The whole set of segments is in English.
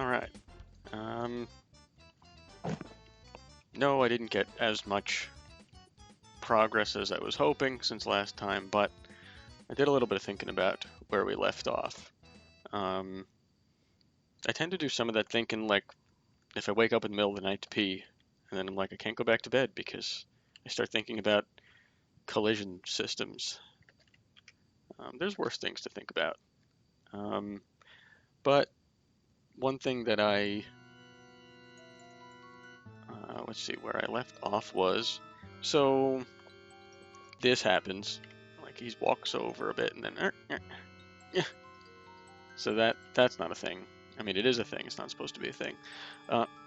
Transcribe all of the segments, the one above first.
Alright. No, I didn't get as much progress as I was hoping since last time, but I did a little bit of thinking about where we left off. I tend to do some of that thinking, like, if I wake up in the middle of the night to pee, and then I'm like, I can't go back to bed because I start thinking about collision systems. There's worse things to think about. But one thing that let's see, where I left off was, so this happens, like he walks over a bit and then, yeah. So that's not a thing. I mean, it is a thing. It's not supposed to be a thing.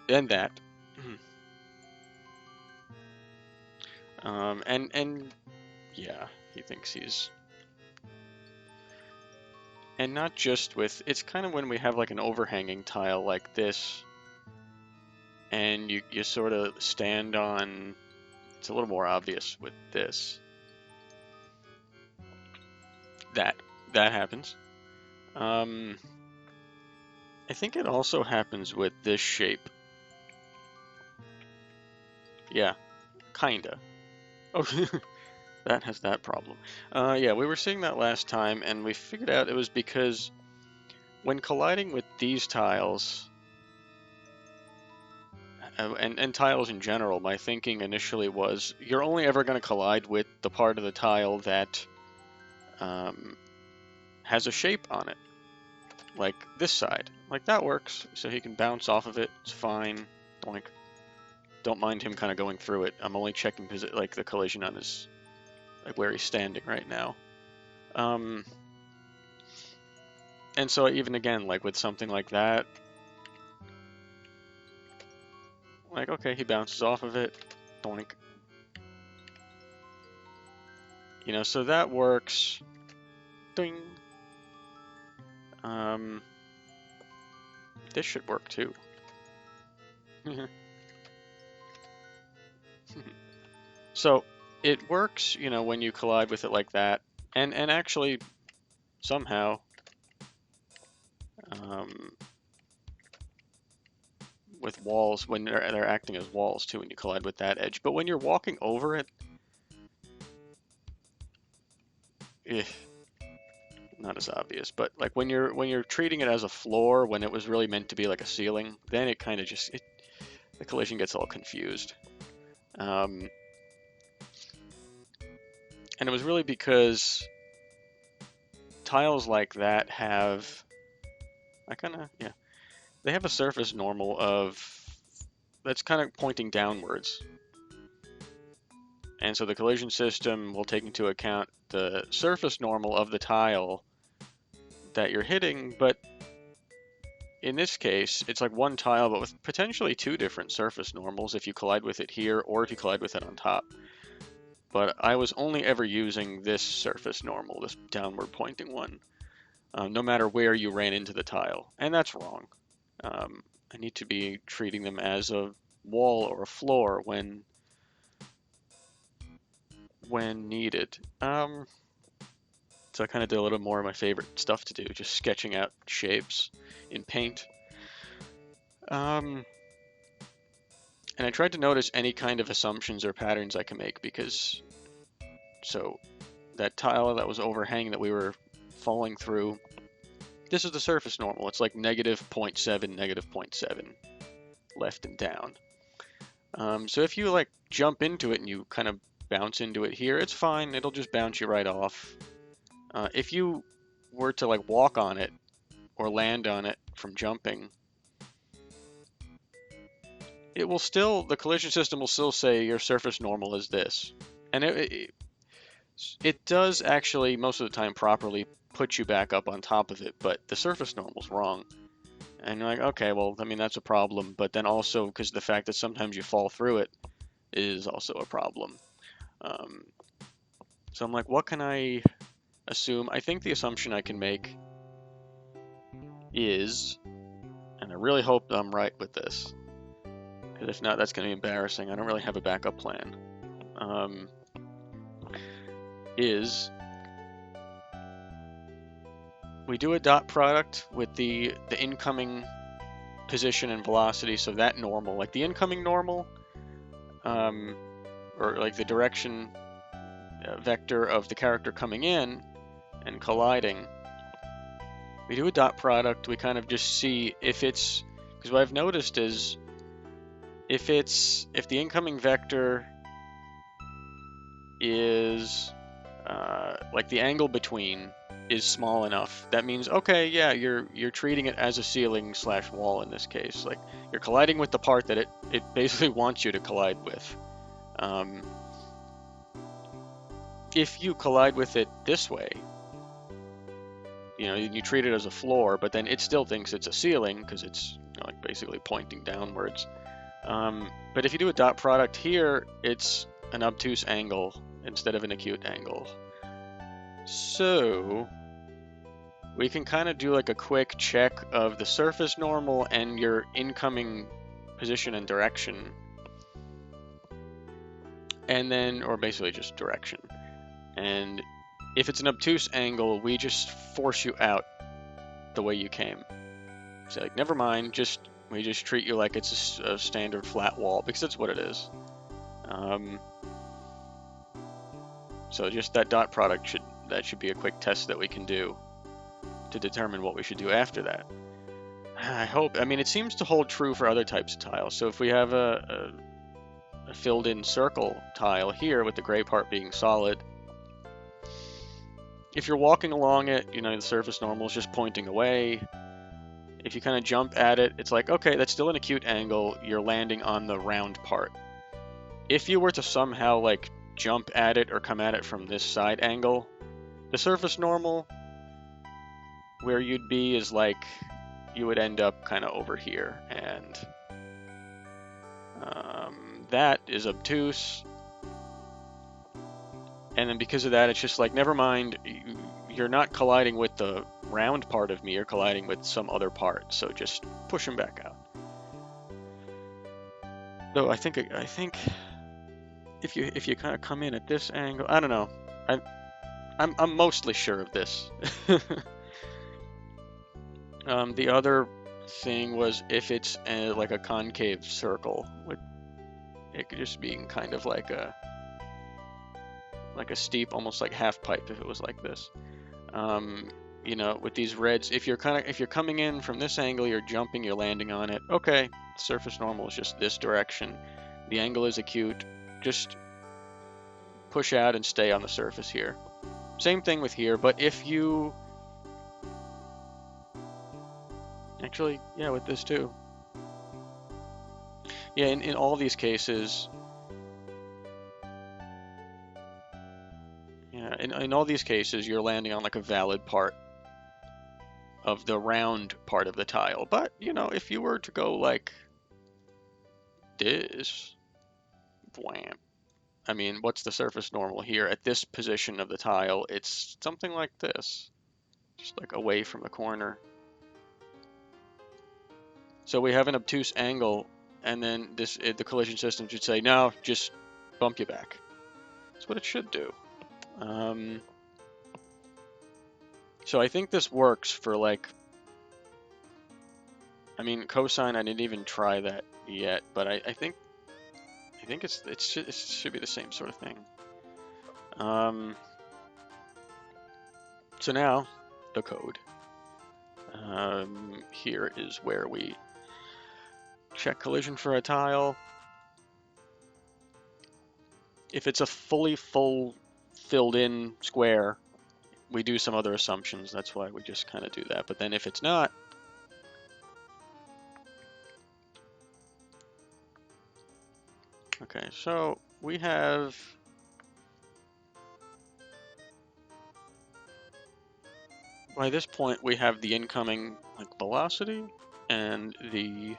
And that. And yeah, he thinks he's, and not just with, it's kind of when we have like an overhanging tile like this, and you sort of stand on, it's a little more obvious with this. That happens. I think it also happens with this shape. Yeah, kinda. Oh, that has that problem. Yeah, we were seeing that last time, and we figured out it was because when colliding with these tiles, and tiles in general, my thinking initially was you're only ever going to collide with the part of the tile that has a shape on it. Like this side. Like that works, so he can bounce off of it, it's fine. Like, don't mind him kind of going through it. I'm only checking like the collision on his, like where he's standing right now. And so even again, like with something like that, like, okay, he bounces off of it, doink. You know, so that works. Ding. This should work too. So it works, you know, when you collide with it like that, and actually somehow with walls when they're acting as walls too when you collide with that edge. But when you're walking over it, not as obvious. But like when you're treating it as a floor when it was really meant to be like a ceiling, then it kind of just the collision gets all confused. And it was really because tiles like that have, they have a surface normal of, that's kind of pointing downwards. And so the collision system will take into account the surface normal of the tile that you're hitting, but in this case, it's like one tile, but with potentially two different surface normals if you collide with it here or if you collide with it on top. But I was only ever using this surface normal, this downward pointing one, no matter where you ran into the tile. And that's wrong. I need to be treating them as a wall or a floor when needed. So I kind of did a little more of my favorite stuff to do, just sketching out shapes in paint. And I tried to notice any kind of assumptions or patterns I can make because, so that tile that was overhanging that we were falling through, this is the surface normal. It's like negative 0.7, negative 0.7, left and down. So if you like jump into it and you kind of bounce into it here, it's fine. It'll just bounce you right off. If you were to like walk on it or land on it from jumping, it will still, the collision system will still say your surface normal is this. And it does actually, most of the time, properly put you back up on top of it, but the surface normal's wrong. And you're like, okay, well, I mean, that's a problem. But then also, because the fact that sometimes you fall through it is also a problem. So I'm like, what can I assume? I think the assumption I can make is, and I really hope I'm right with this, because if not, that's going to be embarrassing. I don't really have a backup plan. Is we do a dot product with the incoming position and velocity, so that normal, like the incoming normal, or like the direction vector of the character coming in and colliding, we do a dot product. We kind of just see if it's, because what I've noticed is if the incoming vector is like the angle between is small enough, that means okay, yeah, you're treating it as a ceiling slash wall in this case. Like you're colliding with the part that it basically wants you to collide with. If you collide with it this way, you treat it as a floor, but then it still thinks it's a ceiling because it's like basically pointing downwards. But if you do a dot product here, it's an obtuse angle instead of an acute angle. So we can kind of do like a quick check of the surface normal and your incoming position and direction. And then, or basically just direction. And if it's an obtuse angle, we just force you out the way you came. So like, never mind, we just treat you like it's a standard flat wall, because that's what it is. So just that dot product should be a quick test that we can do to determine what we should do after that. I hope. I mean, it seems to hold true for other types of tiles. So if we have a filled-in circle tile here with the gray part being solid, if you're walking along it, the surface normal is just pointing away. If you kind of jump at it, it's like, okay, that's still an acute angle. You're landing on the round part. If you were to somehow like jump at it or come at it from this side angle, the surface normal where you'd be is like you would end up kind of over here, and that is obtuse. And then because of that, it's just like, never mind, you're not colliding with the round part of me, you're colliding with some other part, so just push them back out. Though I think if you kind of come in at this angle, I don't know, I'm mostly sure of this. The other thing was if it's like a concave circle, it could just be kind of like a steep, almost like half pipe if it was like this. With these reds, if you're coming in from this angle, you're jumping, you're landing on it. Okay, surface normal is just this direction. The angle is acute. Just push out and stay on the surface here. Same thing with here, but if you actually, yeah, with this too. Yeah, in all these cases. Yeah, in all these cases, you're landing on like a valid part of the round part of the tile. But, if you were to go like this, wham. I mean, what's the surface normal here? At this position of the tile, it's something like this. Just like away from the corner. So we have an obtuse angle, and then the collision system should say, no, just bump you back. That's what it should do. So I think this works for like, I mean, cosine, I didn't even try that yet, but I think it should be the same sort of thing. So now the code. Here is where we check collision for a tile. If it's a fully filled in square, we do some other assumptions. That's why we just kind of do that. But then if it's not, okay, so we have by this point we have the incoming like velocity and the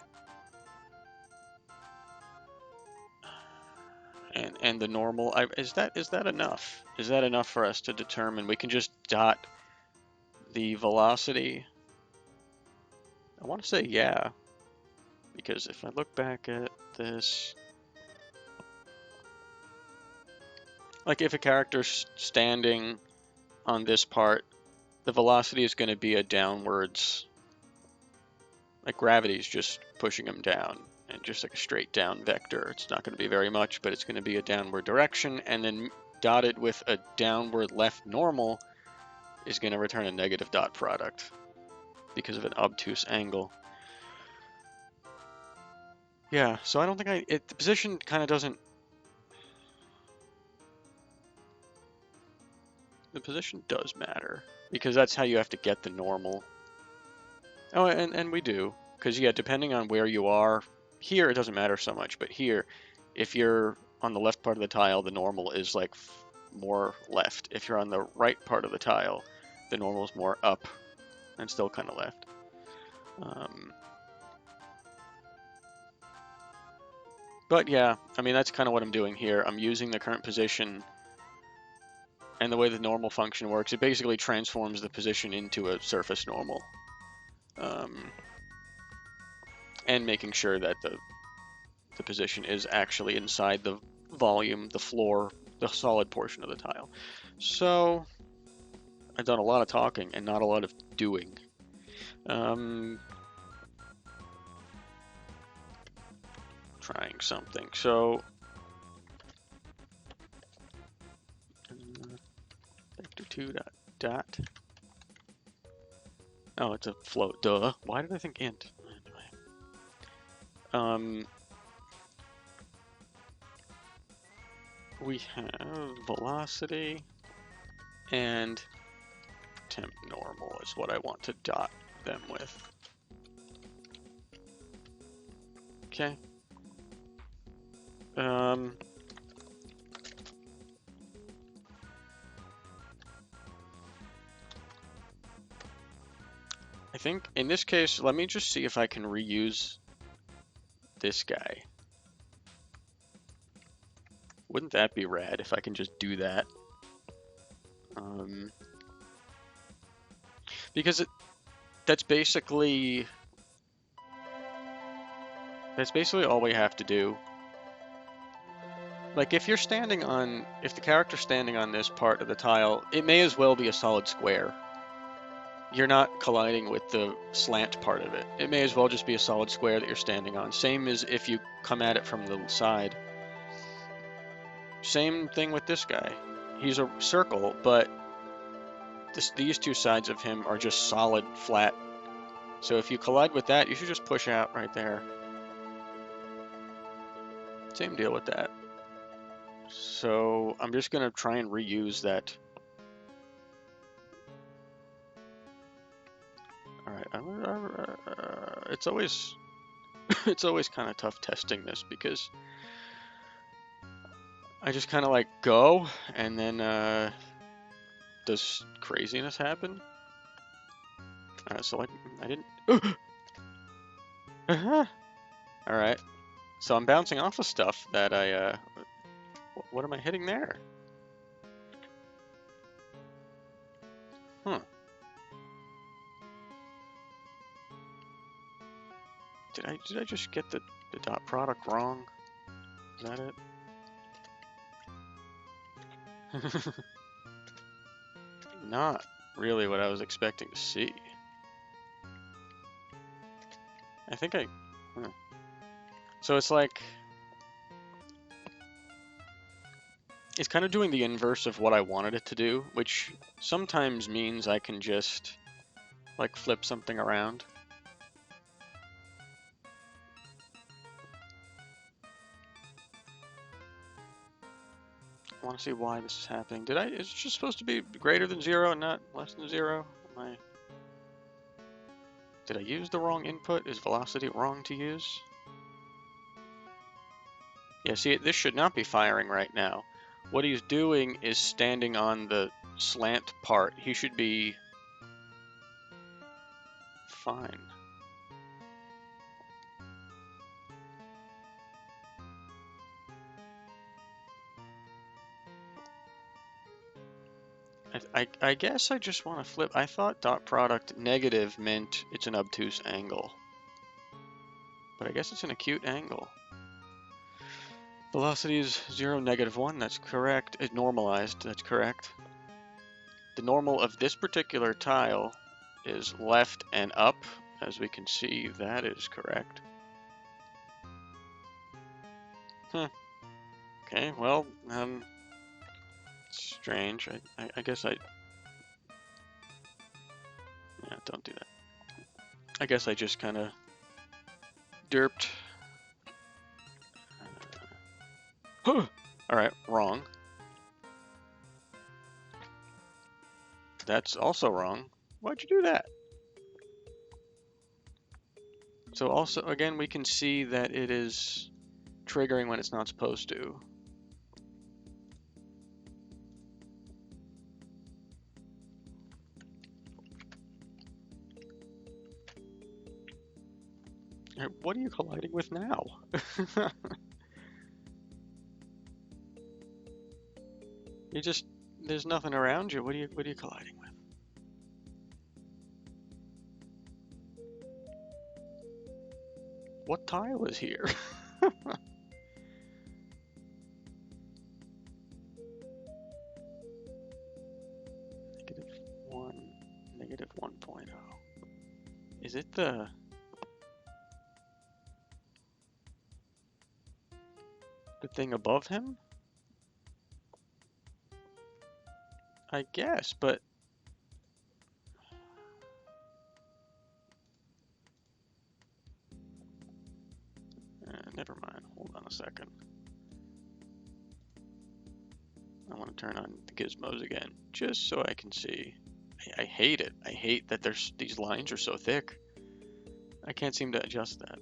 the normal. Is that enough? Is that enough for us to determine? We can just dot the velocity. I want to say yeah, because if I look back at this, like if a character's standing on this part, the velocity is going to be a downwards, like gravity is just pushing them down, and just like a straight down vector. It's not going to be very much, but it's going to be a downward direction, and then dotted with a downward left normal is going to return a negative dot product because of an obtuse angle. Yeah, so I don't think the position kind of doesn't, the position does matter, because that's how you have to get the normal. Oh, and we do, because yeah, depending on where you are, here it doesn't matter so much, but here, if you're on the left part of the tile, the normal is like more left. If you're on the right part of the tile, the normal is more up, and still kind of left. But yeah, I mean, that's kind of what I'm doing here. I'm using the current position, and the way the normal function works, it basically transforms the position into a surface normal. And making sure that the position is actually inside the volume, the floor, the solid portion of the tile. So I've done a lot of talking and not a lot of doing. Trying something. So vector2 dot. Oh, it's a float. Duh. Why did I think int? Anyway. We have velocity and temp normal is what I want to dot them with. Okay. I think in this case, let me just see if I can reuse this guy. Wouldn't that be rad if I can just do that? Because that's basically all we have to do. Like if the character's standing on this part of the tile, it may as well be a solid square. You're not colliding with the slant part of it. It may as well just be a solid square that you're standing on. Same as if you come at it from the side. Same thing with this guy. He's a circle, but these two sides of him are just solid, flat. So if you collide with that, you should just push out right there. Same deal with that. So I'm just going to try and reuse that. Alright, it's always it's always kind of tough testing this because I just kind of like go and then does craziness happen? Alright, so I didn't. Alright, so I'm bouncing off of stuff that I what am I hitting there? Huh. Did I just get the dot product wrong? Is that it? Not really what I was expecting to see. I think So it's like it's kind of doing the inverse of what I wanted it to do, which sometimes means I can just like flip something around. I want to see why this is happening. Is it just supposed to be greater than 0 and not less than 0? Did I use the wrong input? Is velocity wrong to use? Yeah, see, this should not be firing right now. What he's doing is standing on the slant part. He should be fine. I guess I just want to flip. I thought dot product negative meant it's an obtuse angle. But I guess it's an acute angle. Velocity is 0, -1, that's correct. It normalized, that's correct. The normal of this particular tile is left and up. As we can see, that is correct. Okay, well, strange. I guess yeah, don't do that. I guess I just kind of derped. Alright, wrong. That's also wrong. Why'd you do that? So also, again, we can see that it is triggering when it's not supposed to. What are you colliding with now? There's nothing around you. What are you colliding with? What tile is here? -1, -1.0. Is it the thing above him? I guess, but never mind. Hold on a second. I want to turn on the gizmos again, just so I can see. I hate it. I hate that these lines are so thick. I can't seem to adjust that.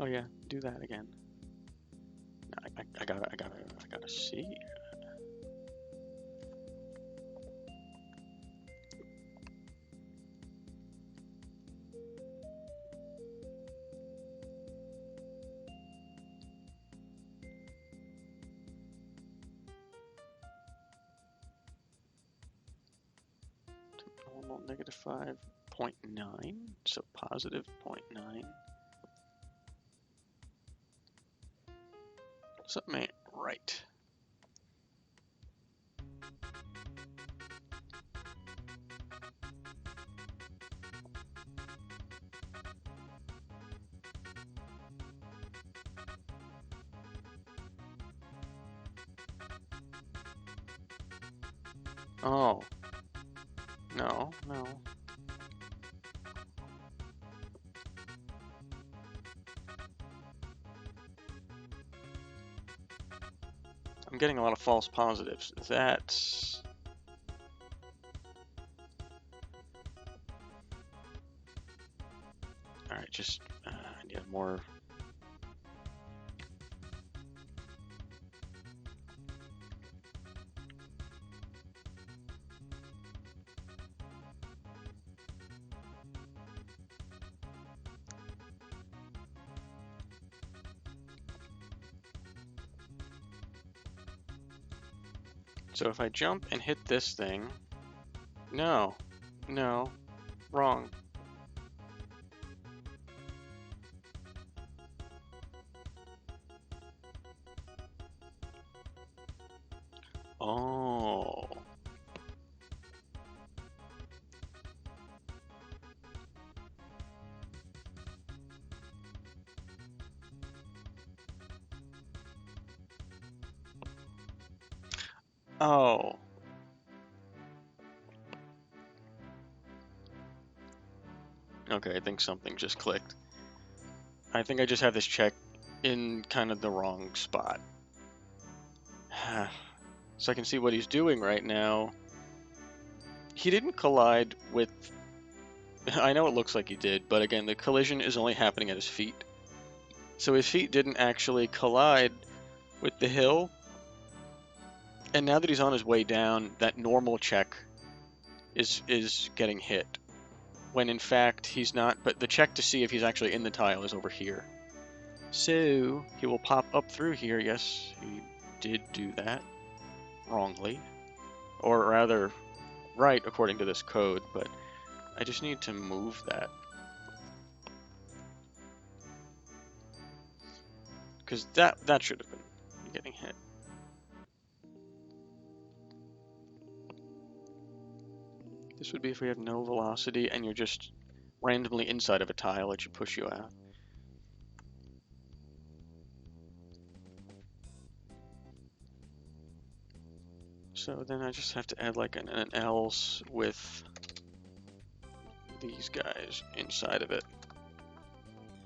Oh yeah, do that again. No, I gotta see. Normal -5.9, so positive 0.9. Something ain't right. Oh, no. I'm getting a lot of false positives. That's... Alright, just yeah, more... So if I jump and hit this thing... No. Wrong. Oh. Oh. Okay, I think something just clicked. I think I just have this check in kind of the wrong spot. So I can see what he's doing right now. He didn't collide with... I know it looks like he did, but again, the collision is only happening at his feet. So his feet didn't actually collide with the hill. And now that he's on his way down, that normal check is getting hit. When in fact he's not, but the check to see if he's actually in the tile is over here. So he will pop up through here. Yes, he did do that wrongly. Or rather, right according to this code, but I just need to move that. Because that should have been getting hit. This would be if we have no velocity and you're just randomly inside of a tile, it should push you out. So then I just have to add like an else with these guys inside of it.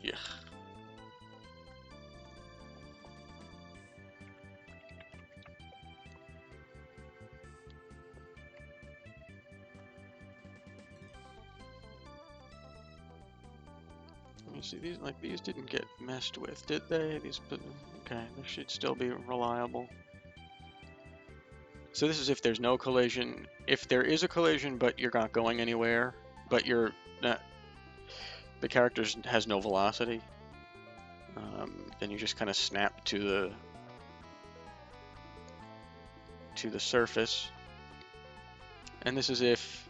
Yeah. Let me see, these didn't get messed with, did they? Okay, they should still be reliable. So this is if there's no collision. If there is a collision, but you're not going anywhere, but you're not, the character has no velocity, then you just kind of snap to the surface. And this is if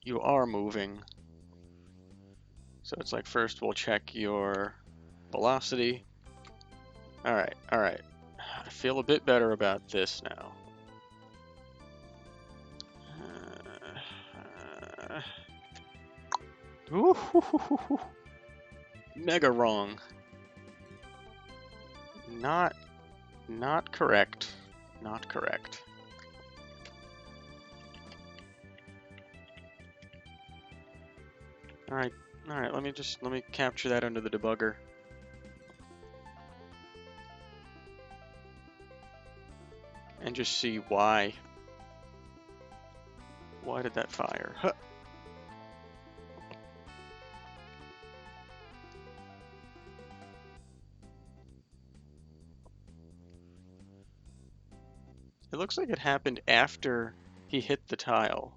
you are moving. So it's like first we'll check your velocity. All right. I feel a bit better about this now. Mega wrong. Not correct. Not correct. All right. Let me capture that under the debugger. And just see why. Why did that fire? Huh. It looks like it happened after he hit the tile.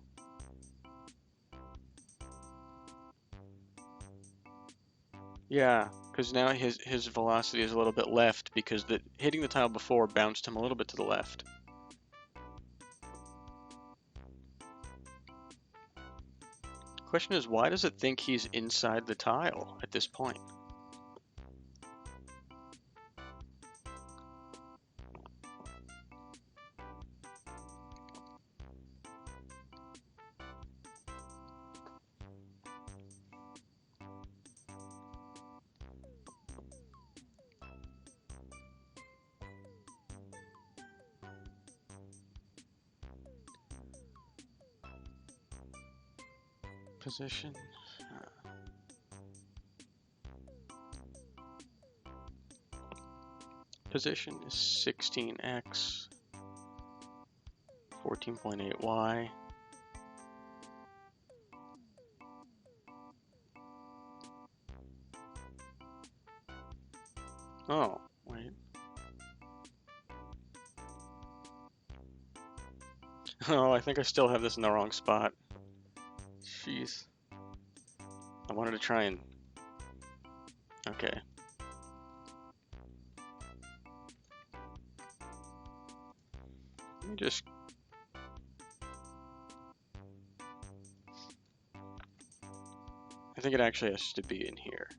Yeah, because now his velocity is a little bit left because hitting the tile before bounced him a little bit to the left. Question is, why does it think he's inside the tile at this point? Position. Position is 16x, 14.8y. Oh, wait. Oh, I think I still have this in the wrong spot. Jeez. I wanted to try and... Okay. Let me just... I think it actually has to be in here.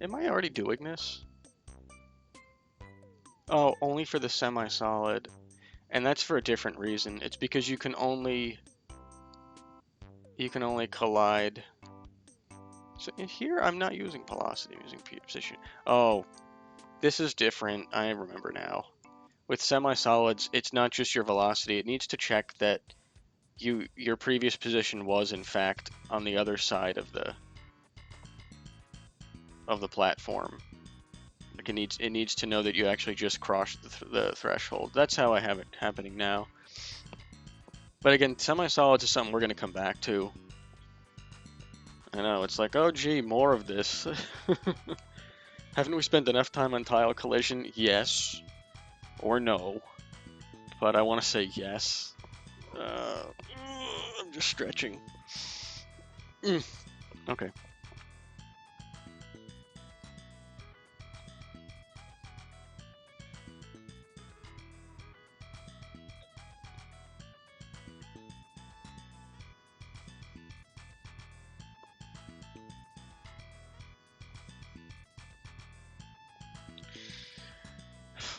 Am I already doing this? Oh, only for the semi-solid. And that's for a different reason. It's because you can only collide. So in here, I'm not using velocity, I'm using position. Oh, this is different. I remember now. With semi-solids, it's not just your velocity. It needs to check that your previous position was in fact on the other side of the platform. Like it needs to know that you actually just crossed the threshold. That's how I have it happening now. But again, semi-solids is something we're going to come back to. I know, it's like, oh gee, more of this. Haven't we spent enough time on tile collision? Yes. Or no. But I want to say yes. I'm just stretching. Okay.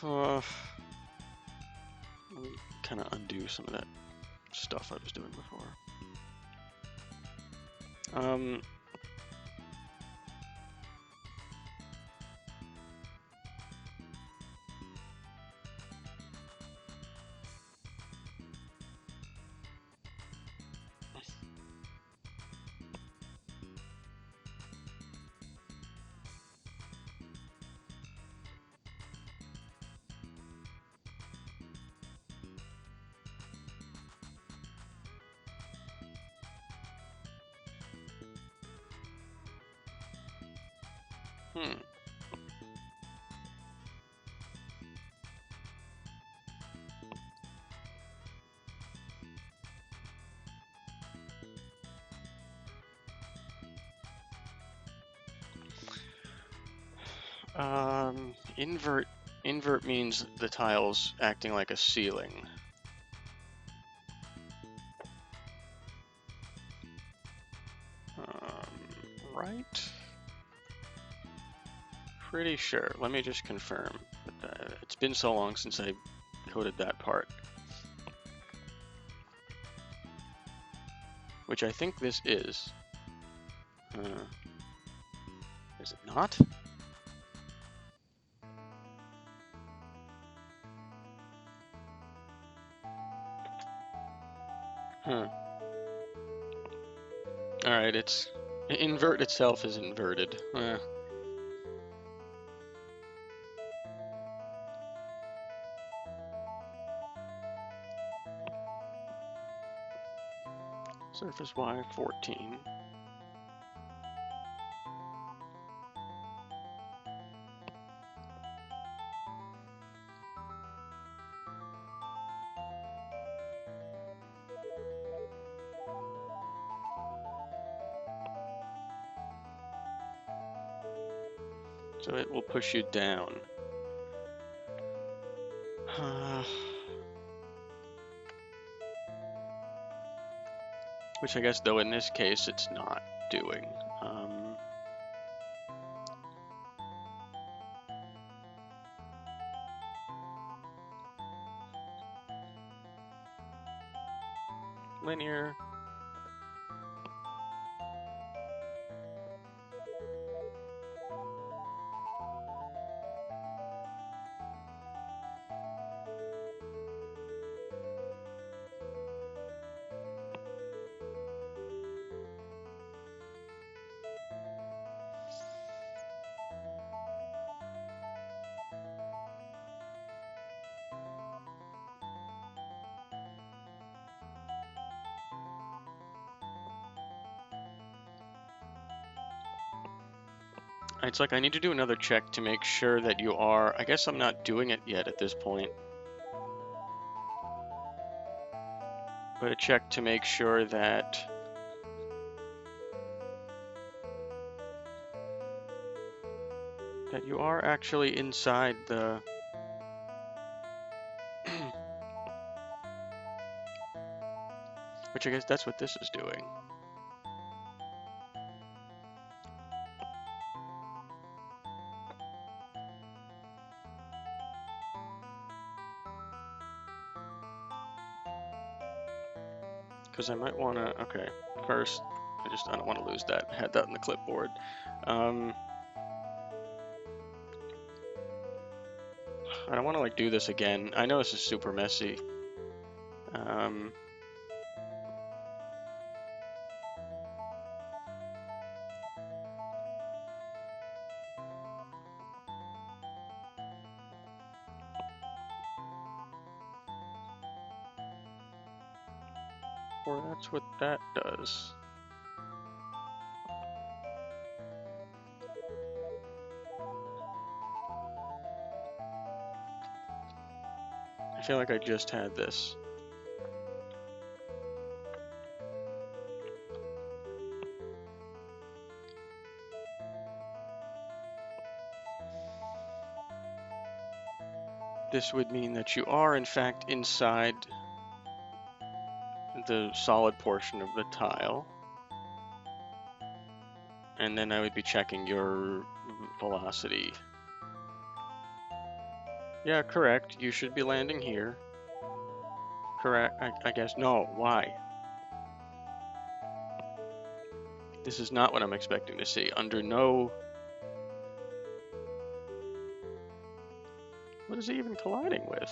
Let me kind of undo some of that stuff I was doing before. Hmm. Invert means the tile's acting like a ceiling. Right? Pretty sure. Let me just confirm. It's been so long since I coded that part. Which I think this is. Is it not? Huh. Alright, it's... Invert itself is inverted. Surface Y 14. So it will push you down. Which I guess, though, in this case, it's not doing. Linear. It's like I need to do another check to make sure that you are... I guess I'm not doing it yet at this point. But a check to make sure that... that you are actually inside the... Which I guess that's what this is doing. Because I might want to... Okay, first, I don't want to lose that. I had that in the clipboard. I don't want to like do this again. I know this is super messy. Or that's what that does. I feel like I just had this. This would mean that you are in fact inside the solid portion of the tile. And then I would be checking your velocity. Yeah, correct. You should be landing here. Correct. I guess. No, why? This is not what I'm expecting to see. Under no... What is he even colliding with?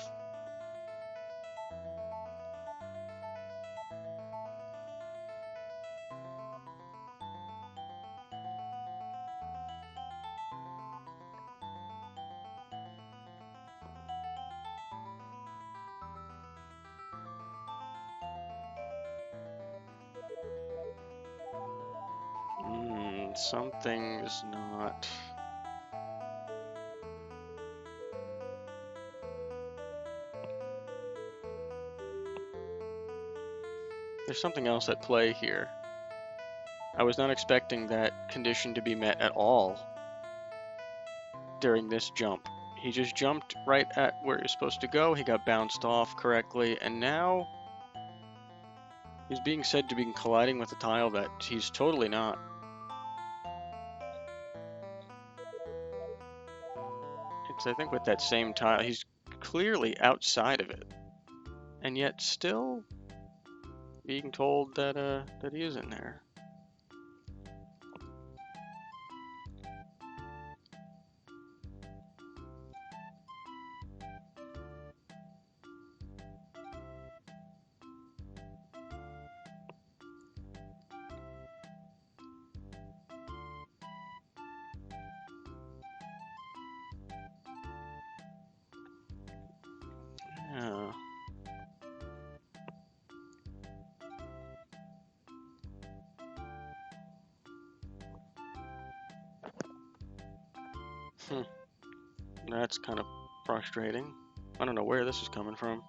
Something's not... There's something else at play here. I was not expecting that condition to be met at all during this jump. He just jumped right at where he was supposed to go, he got bounced off correctly, and now he's being said to be colliding with a tile that he's totally not. It's, I think, with that same tile, he's clearly outside of it, and yet still being told that that he is in there. Yeah. That's kind of frustrating. I don't know where this is coming from.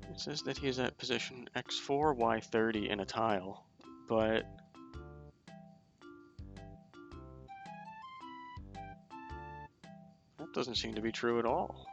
It says that he's at position x4, y30 in a tile, but that doesn't seem to be true at all.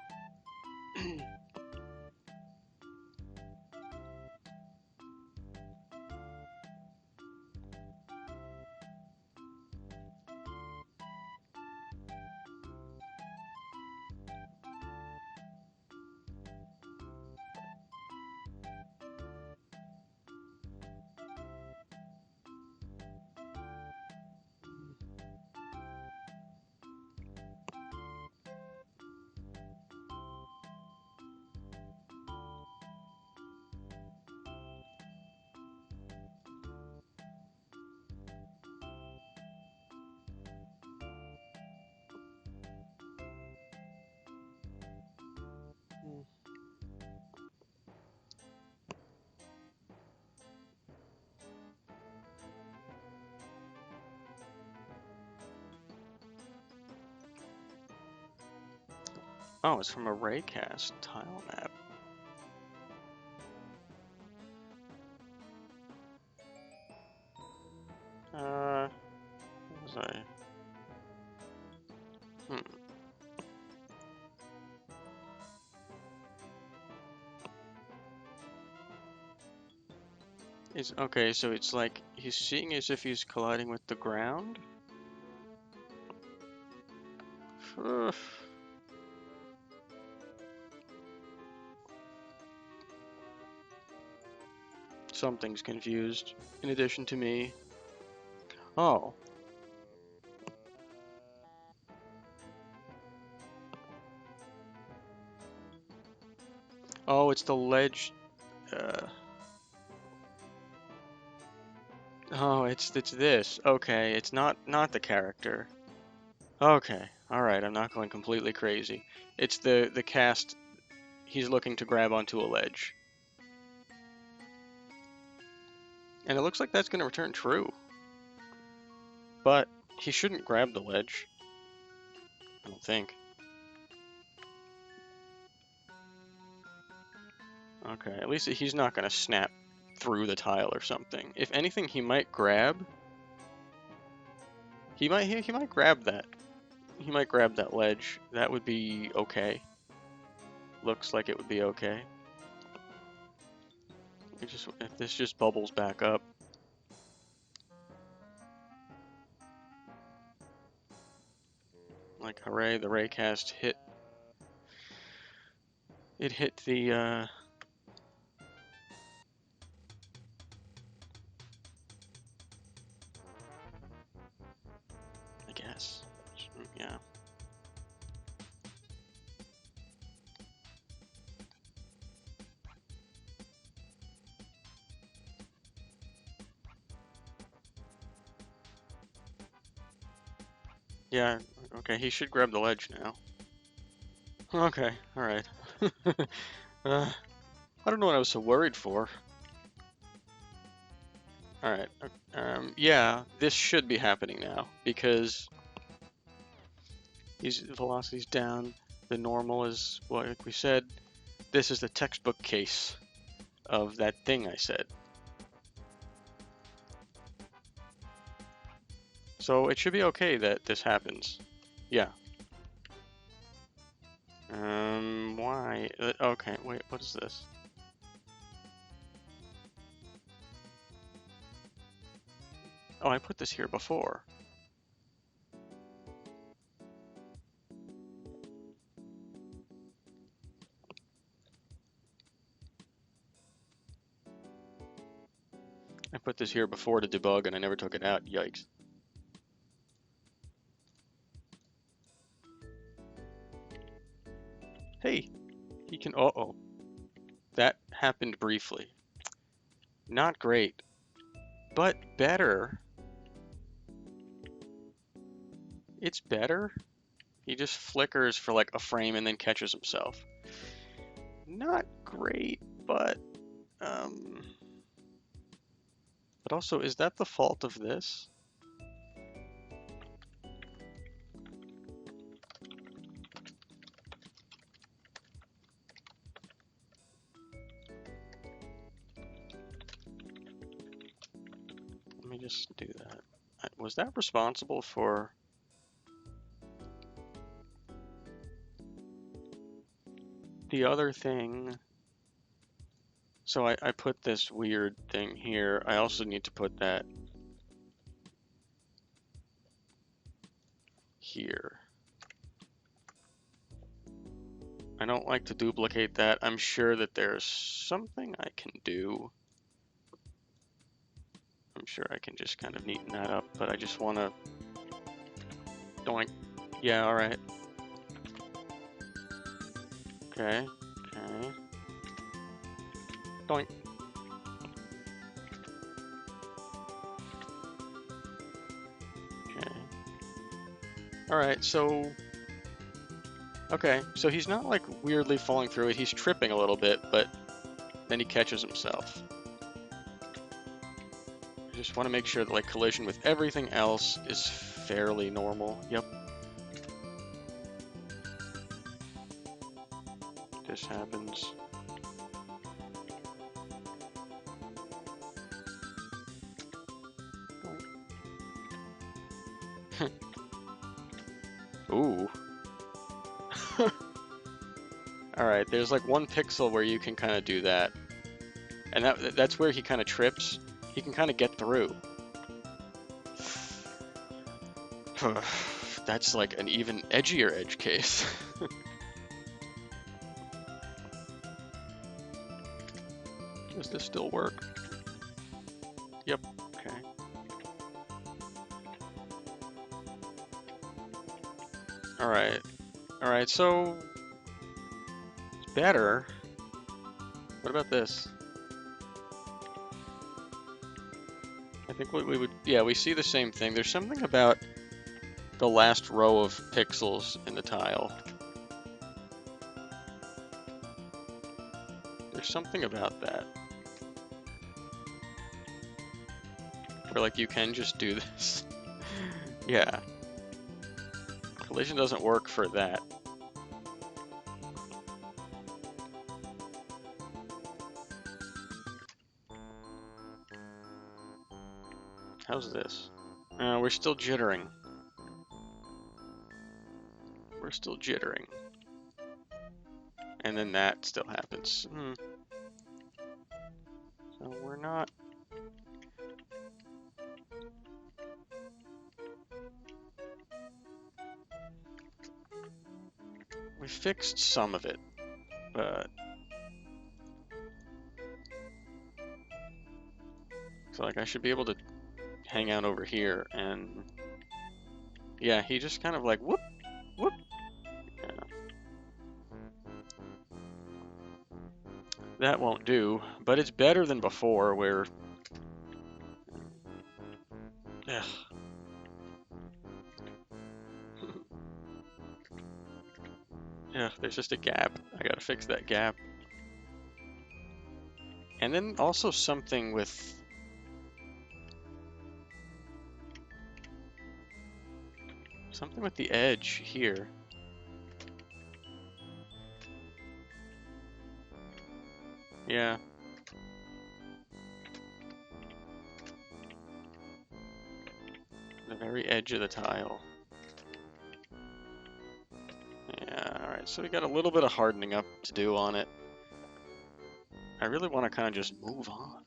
Oh, it's from a raycast tile map. What was I? It's okay, so it's like he's seeing as if he's colliding with the ground? Something's confused, in addition to me. Oh. Oh, it's the ledge. Oh, it's this. Okay, it's not the character. Okay, all right. I'm not going completely crazy. It's the cast. He's looking to grab onto a ledge, and it looks like that's going to return true. But he shouldn't grab the ledge. I don't think. Okay, at least he's not going to snap through the tile or something. If anything, he might grab. He might grab that. He might grab that ledge. That would be okay. looks like it would be okay. If this just bubbles back up. Like, hooray, the raycast hit. It hit the, I guess. Yeah. Yeah, okay, he should grab the ledge now. Okay, alright. I don't know what I was so worried for. Alright, yeah, this should be happening now, because his velocity's down, the normal is, well, like we said, this is the textbook case of that thing I said. So it should be okay that this happens. Yeah. Why? Okay, wait, what is this? Oh, I put this here before. I put this here before to debug and I never took it out. Yikes. Hey, he can, uh-oh. That happened briefly. Not great, but better. It's better. He just flickers for like a frame and then catches himself. Not great, but also, is that the fault of this? Let me just do that. Was that responsible for... The other thing... So I put this weird thing here. I also need to put that here. I don't like to duplicate that. I'm sure that there's something I can do. I'm sure I can just kind of neaten that up, but I just want to... Doink. Yeah, alright. Okay, okay. Doink. Okay. Alright, so... Okay, so he's not like weirdly falling through it. He's tripping a little bit, but then he catches himself. I just want to make sure that like collision with everything else is fairly normal. Yep. This happens. Ooh. Alright, there's like one pixel where you can kind of do that. And that's where he kind of trips. He can kind of get through. That's like an even edgier edge case. Does this still work? Yep, okay. Alright. Alright, so... It's better. What about this? I think we would... Yeah, we see the same thing. There's something about the last row of pixels in the tile. There's something about that. Where, like, you can just do this. Yeah. Collision doesn't work for that. How's this? We're still jittering. We're still jittering. and then that still happens. So we're not... We fixed some of it, but... So like I should be able to hang out over here and... Yeah, he just kind of like whoop, whoop. Yeah. That won't do, but it's better than before where... Ugh. Yeah, there's just a gap. I gotta fix that gap. And then also something with... Something with the edge here. Yeah. The very edge of the tile. Yeah, alright, so we got a little bit of hardening up to do on it. I really want to kind of just move on.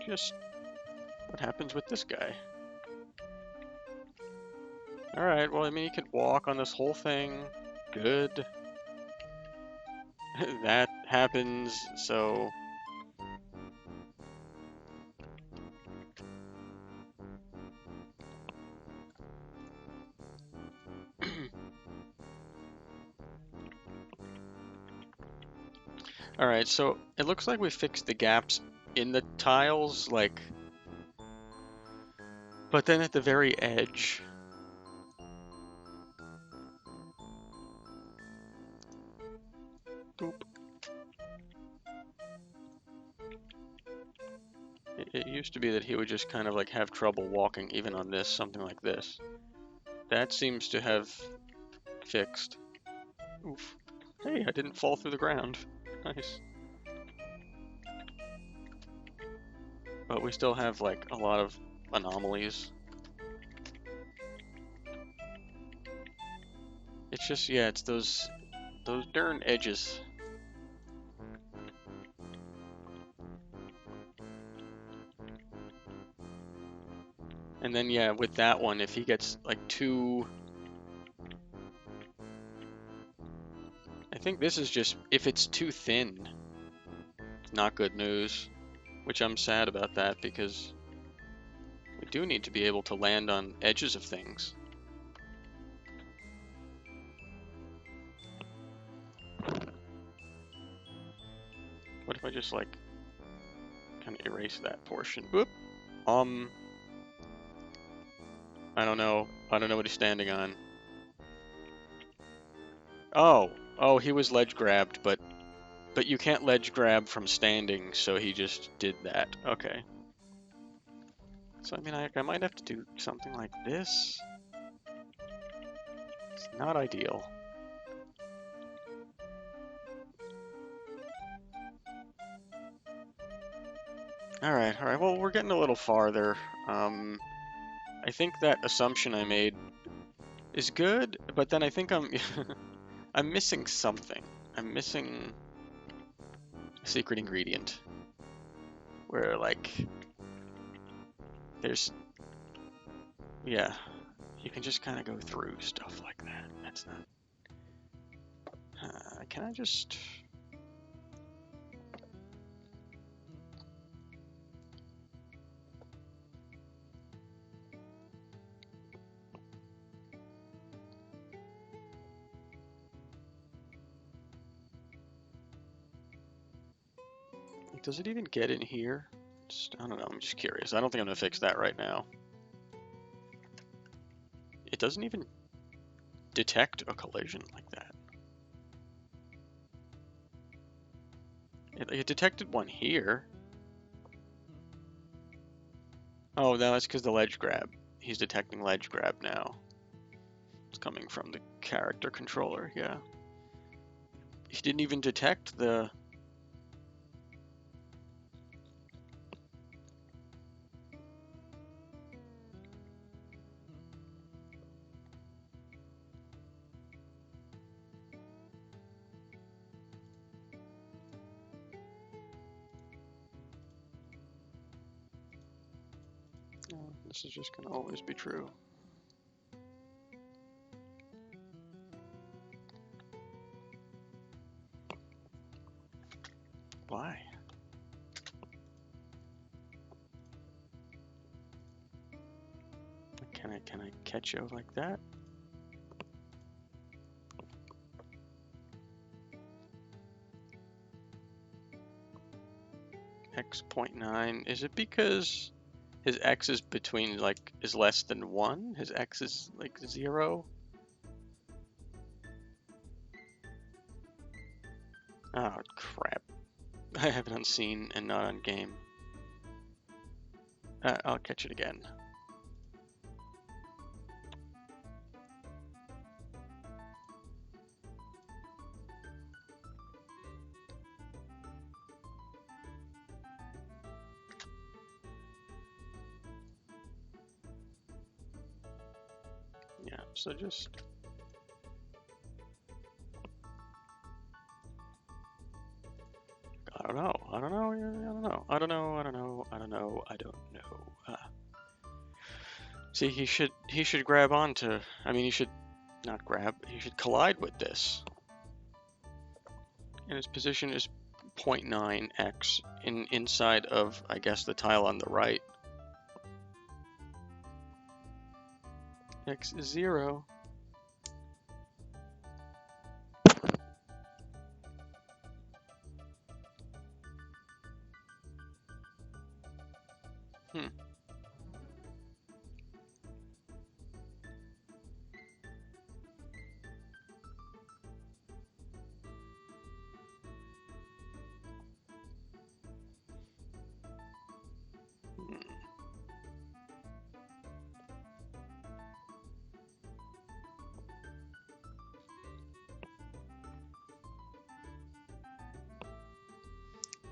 Just what happens with this guy? Alright, well, I mean, he could walk on this whole thing. Good. That happens, so... Alright, so it looks like we fixed the gaps in the tiles, like... But then at the very edge... Boop. It used to be that he would just kind of like have trouble walking even on this, something like this. That seems to have fixed. Oof. Hey, I didn't fall through the ground. Nice. But we still have like a lot of anomalies. It's just, yeah, it's those darn edges. And then, yeah, with that one, if he gets like too... I think this is just, if it's too thin, it's not good news. Which I'm sad about that because we do need to be able to land on edges of things. What if I just like kind of erase that portion? Whoop. I don't know. I don't know what he's standing on. Oh, he was ledge grabbed, but you can't ledge grab from standing, so he just did that. Okay. So I mean, I might have to do something like this. It's not ideal. Alright, well, we're getting a little farther. I think that assumption I made is good, but then I think I'm I'm missing something. I'm missing a secret ingredient. Where, like, there's... Yeah, you can just kind of go through stuff like that. That's not... can I just... Does it even get in here? I don't know, I'm just curious. I don't think I'm gonna fix that right now. It doesn't even detect a collision like that. It detected one here. Oh, no, that's because the ledge grab. He's detecting ledge grab now. It's coming from the character controller, yeah. He didn't even detect the... This is just gonna always be true. Why? Can I catch you like that? X 0.9. Is it because his x is between, like, is less than 1? His x is like 0? Oh, crap. I have it on scene and not on game. I'll catch it again. Yeah, so just... I don't know. See, he should grab onto... I mean, he should not grab. He should collide with this. And his position is 0.9x inside of, I guess, the tile on the right. X is 0.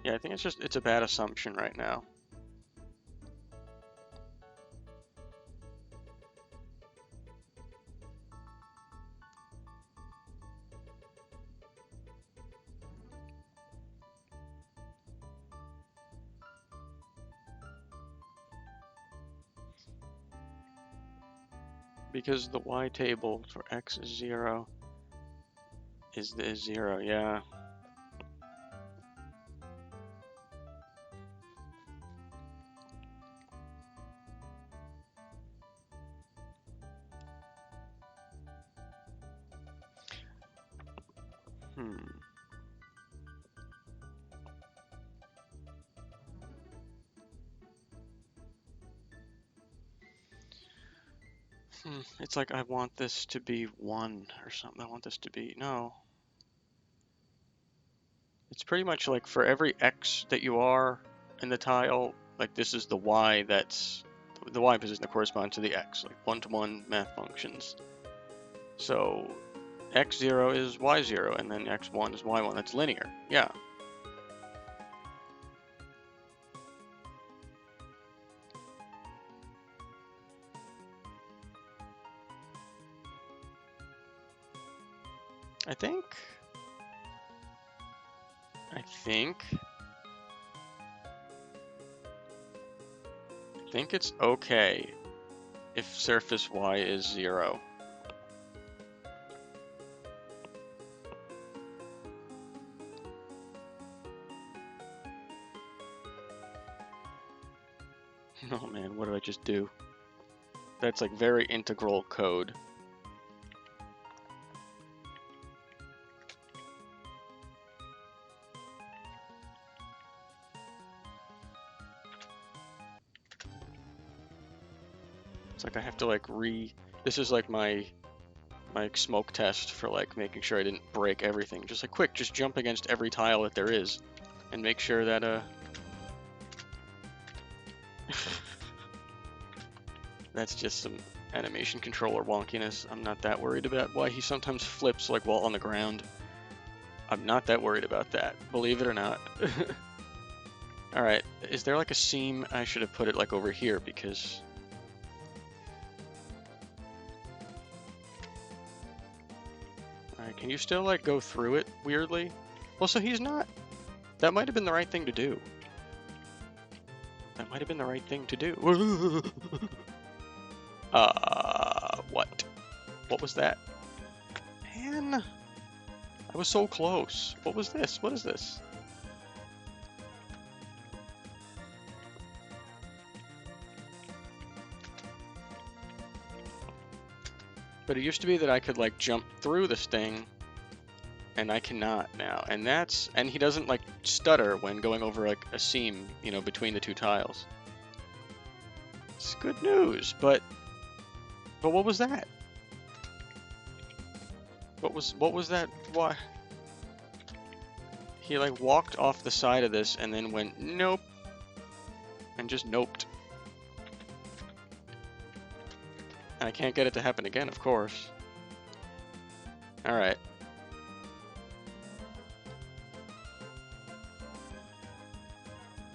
Yeah, I think it's a bad assumption right now. Because the y table for x is 0 is 0, yeah. It's like I want this to be 1 or something. I want this to be... No. It's pretty much like for every x that you are in the tile, like this is the y that's... The y position that corresponds to the x, like one-to-one math functions. So x0 is y0, and then x1 is y1. That's linear. Yeah. I think it's okay if surface y is 0. Oh man, what did I just do? That's like very integral code. It's like I have to like this is like my smoke test for like making sure I didn't break everything. Just like quick, just jump against every tile that there is and make sure that that's just some animation controller wonkiness. I'm not that worried about why he sometimes flips like while on the ground. I'm not that worried about that, believe it or not. Alright, is there like a seam? I should have put it like over here because... Alright, can you still like go through it weirdly? Well, so he's not... That might have been the right thing to do. That might have been the right thing to do. What? What was that? Man, I was so close. What was this? What is this? But it used to be that I could like jump through this thing, and I cannot now. And he doesn't like stutter when going over like a seam, you know, between the two tiles. It's good news, but what was that? What was that? Why? He like walked off the side of this and then went nope, and just noped. And I can't get it to happen again, of course. All right.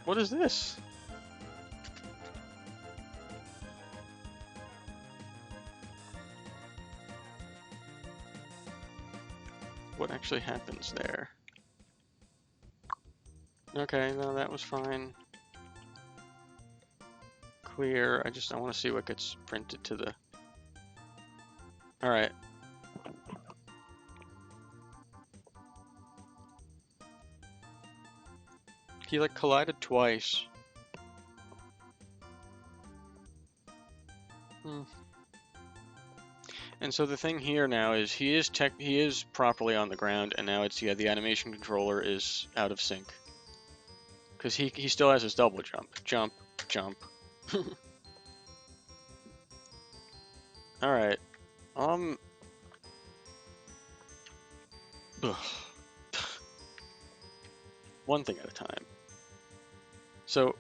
What is this? What actually happens there? Okay, no, that was fine. Clear. I want to see what gets printed to the... Alright. He like collided twice. And so the thing here now is he is properly on the ground, and now it's, yeah, the animation controller is out of sync. Because he still has his double jump. Jump, jump. Alright. One thing at a time. So,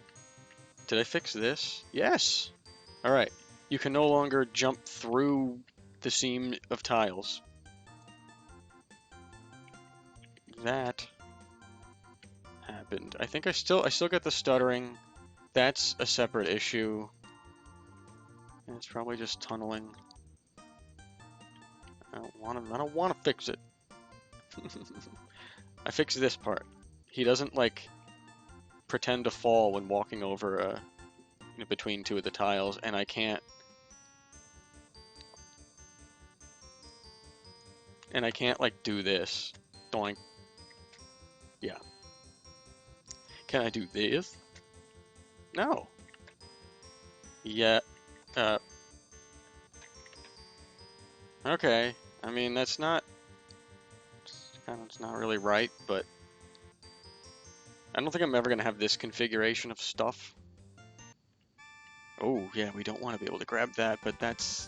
did I fix this? Yes! Alright. You can no longer jump through the seam of tiles. That happened. I think I still get the stuttering. That's a separate issue. And it's probably just tunneling. I don't wanna fix it. I fixed this part. He doesn't like pretend to fall when walking over between two of the tiles, and I can't like do this. Doink. Yeah. Can I do this? No. Yeah. Okay. I mean, it's not really right, but I don't think I'm ever gonna have this configuration of stuff. Oh, yeah, we don't want to be able to grab that, but that's...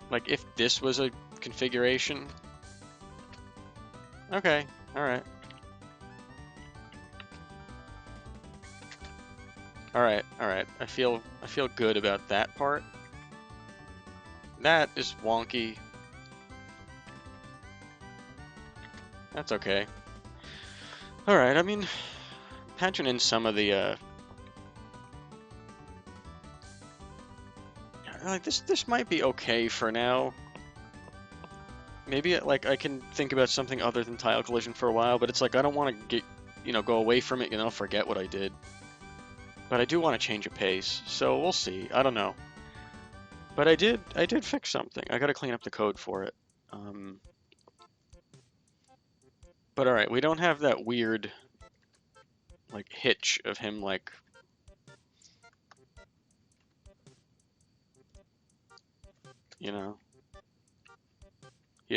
Like, if this was a configuration... Okay, alright. Alright. I feel good about that part. That is wonky. That's okay. Alright, I mean, patching in some of the, like, this might be okay for now. Maybe, like, I can think about something other than tile collision for a while, but it's like, I don't want to go away from it, forget what I did. But I do want to change a pace, so we'll see. I don't know. But I did fix something. I gotta clean up the code for it. But alright, we don't have that weird, like, hitch of him, like... He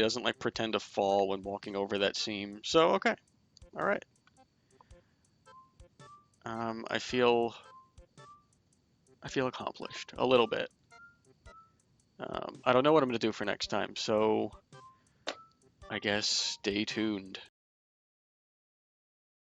doesn't, like, pretend to fall when walking over that seam. So, okay. Alright. I feel accomplished. A little bit. I don't know what I'm going to do for next time, so I guess stay tuned.